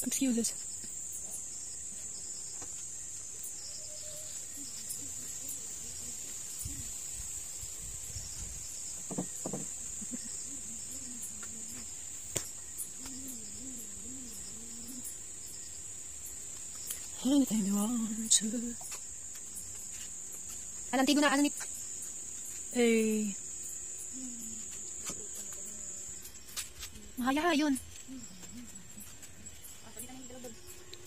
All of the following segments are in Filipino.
Excuses. Anything you want to. Alantigo na, ano ni... Eh... Mahaya yun.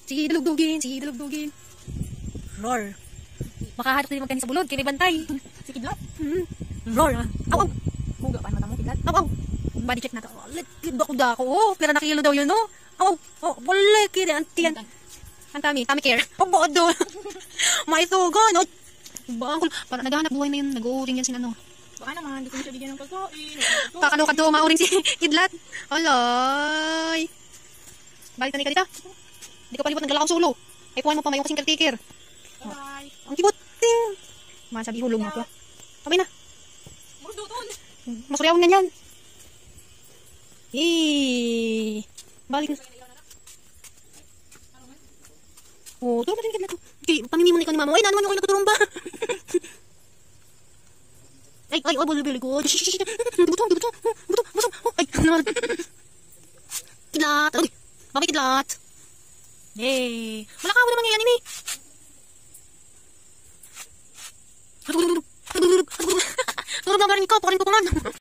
Sige, dalugdugin. Roar. Makaharap din magkanin sa bulod, kinibantay. Si Kidlat. Roar. Aw. Huga pa mata mo, Kidlat. Aw. Body check na to. Likid ako dako. Oh, pera na kilo daw yun, no? Aw. Oh, wala kiri antiyan. Ang tummy care. Oh, bodo. Maisugo, no? Bangkol. Para naghahanap buhay na yun. Nag-uuring yan sila, no? Baka naman, hindi ko siya bigyan ng pagkain. Pakano ka mauring si Kidlat. Alay. Balik ka dito. Hindi ka palibot ng galakang sulo. Ay, puhan mo pa may kasing caretaker. Bye-bye. Ang kibuting. Masabi hulong mo ko. Sabay na. Murduton. Masuryawan nga yan. Balik na. Oh, tulog natin Kidlat. Okay, pamimimon ikaw ni mama. Ay, nanuman yung kayo nagkaturumba. Ay, buli ko. Buto. Ay, naman. Kidlat. Ay, bakit Kidlat? Eh, malakaw naman ngayon ini. Tulog na rin ikaw, pakarin ko pa man.